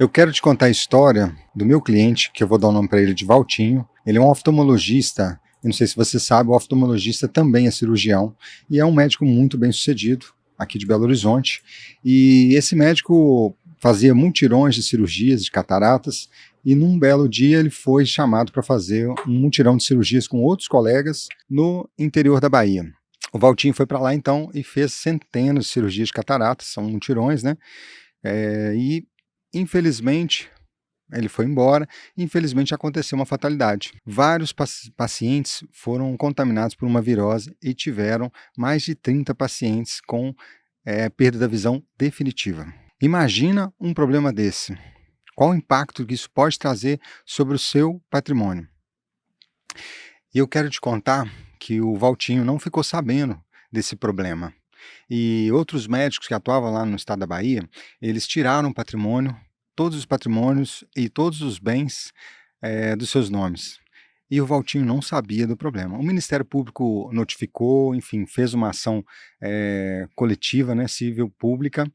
Eu quero te contar a história do meu cliente, que eu vou dar o nome para ele de Valtinho. Ele é um oftalmologista, eu não sei se você sabe, o oftalmologista também é cirurgião e é um médico muito bem-sucedido aqui de Belo Horizonte. E esse médico fazia mutirões de cirurgias de cataratas e num belo dia ele foi chamado para fazer um mutirão de cirurgias com outros colegas no interior da Bahia. O Valtinho foi para lá então e fez centenas de cirurgias de cataratas, são mutirões, né? E infelizmente ele foi embora, e infelizmente aconteceu uma fatalidade. Vários pacientes foram contaminados por uma virose e tiveram mais de 30 pacientes com perda da visão definitiva. Imagina um problema desse. Qual o impacto que isso pode trazer sobre o seu patrimônio? E eu quero te contar que o Valtinho não ficou sabendo desse problema. E outros médicos que atuavam lá no estado da Bahia, eles tiraram o patrimônio, todos os patrimônios e todos os bens dos seus nomes. E o Valtinho não sabia do problema. O Ministério Público notificou, enfim, fez uma ação coletiva, né, civil pública,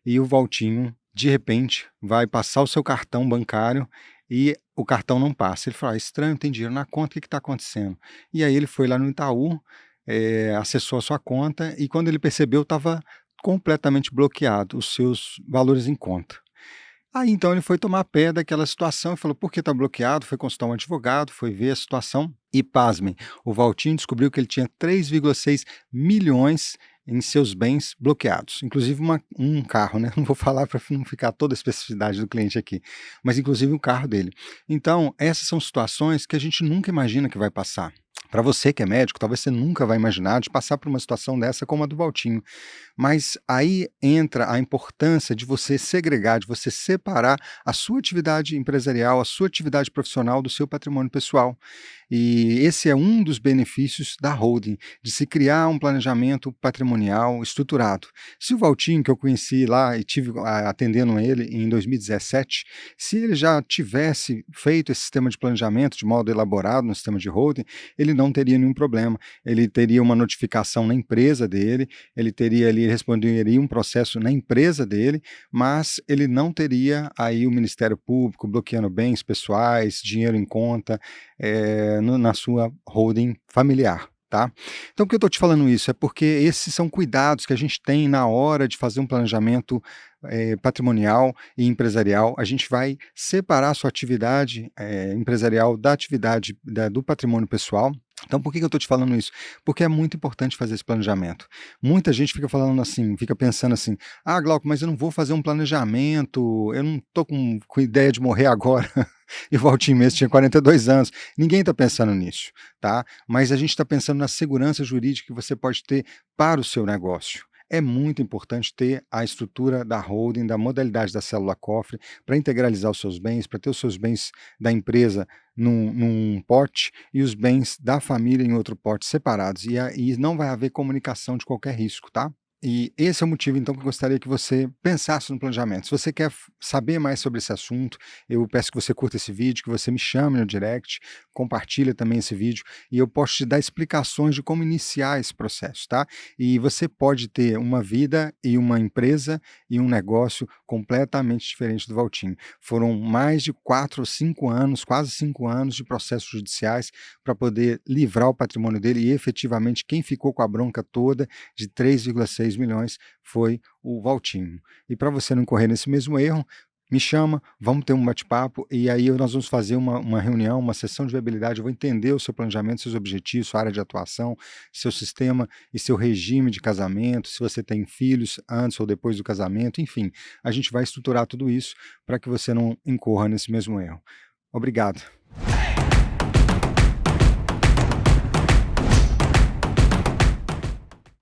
e o Valtinho, de repente, vai passar o seu cartão bancário e o cartão não passa. Ele fala: estranho, tem dinheiro na conta, o que está acontecendo? E aí ele foi lá no Itaú, acessou a sua conta e quando ele percebeu estava completamente bloqueado os seus valores em conta. Aí então ele foi tomar pé daquela situação e falou: por que está bloqueado? Foi consultar um advogado, foi ver a situação e pasmem, o Valtinho descobriu que ele tinha 3,6 milhões em seus bens bloqueados, inclusive um carro, né? Não vou falar para não ficar toda a especificidade do cliente aqui, mas inclusive o carro dele. Então, essas são situações que a gente nunca imagina que vai passar. Para você que é médico, talvez você nunca vai imaginar de passar por uma situação dessa como a do Valtinho. Mas aí entra a importância de você segregar, de você separar a sua atividade empresarial, a sua atividade profissional do seu patrimônio pessoal. E esse é um dos benefícios da holding, de se criar um planejamento patrimonial estruturado. Se o Valtinho, que eu conheci lá e tive atendendo ele em 2017, se ele já tivesse feito esse sistema de planejamento de modo elaborado no sistema de holding, ele não teria nenhum problema. Ele teria uma notificação na empresa dele, ele responderia um processo na empresa dele, mas ele não teria aí o Ministério Público bloqueando bens pessoais, dinheiro em conta, na sua holding familiar. Tá? Então, por que eu estou te falando isso? É porque esses são cuidados que a gente tem na hora de fazer um planejamento patrimonial e empresarial. A gente vai separar a sua atividade empresarial da atividade do patrimônio pessoal. Então, por que eu estou te falando isso? Porque é muito importante fazer esse planejamento. Muita gente fica falando assim, fica pensando assim: ah, Glauco, mas eu não vou fazer um planejamento, eu não estou com ideia de morrer agora. E o Valtinho mesmo tinha 42 anos. Ninguém está pensando nisso, tá? Mas a gente está pensando na segurança jurídica que você pode ter para o seu negócio. É muito importante ter a estrutura da holding, da modalidade da célula-cofre, para integralizar os seus bens, para ter os seus bens da empresa num pote e os bens da família em outro pote separados. E não vai haver comunicação de qualquer risco, tá? E esse é o motivo, então, que eu gostaria que você pensasse no planejamento. Se você quer saber mais sobre esse assunto, eu peço que você curta esse vídeo, que você me chame no direct, compartilha também esse vídeo, e eu posso te dar explicações de como iniciar esse processo, tá? E você pode ter uma vida e uma empresa e um negócio completamente diferente do Valtinho. Foram mais de 4 ou 5 anos, quase 5 anos de processos judiciais para poder livrar o patrimônio dele e efetivamente quem ficou com a bronca toda de 3,6 milhões foi o Valtinho. E para você não correr nesse mesmo erro, me chama, vamos ter um bate-papo e aí nós vamos fazer uma reunião, uma sessão de viabilidade. Eu vou entender o seu planejamento, seus objetivos, sua área de atuação, seu sistema e seu regime de casamento, se você tem filhos antes ou depois do casamento, enfim, a gente vai estruturar tudo isso para que você não incorra nesse mesmo erro. Obrigado.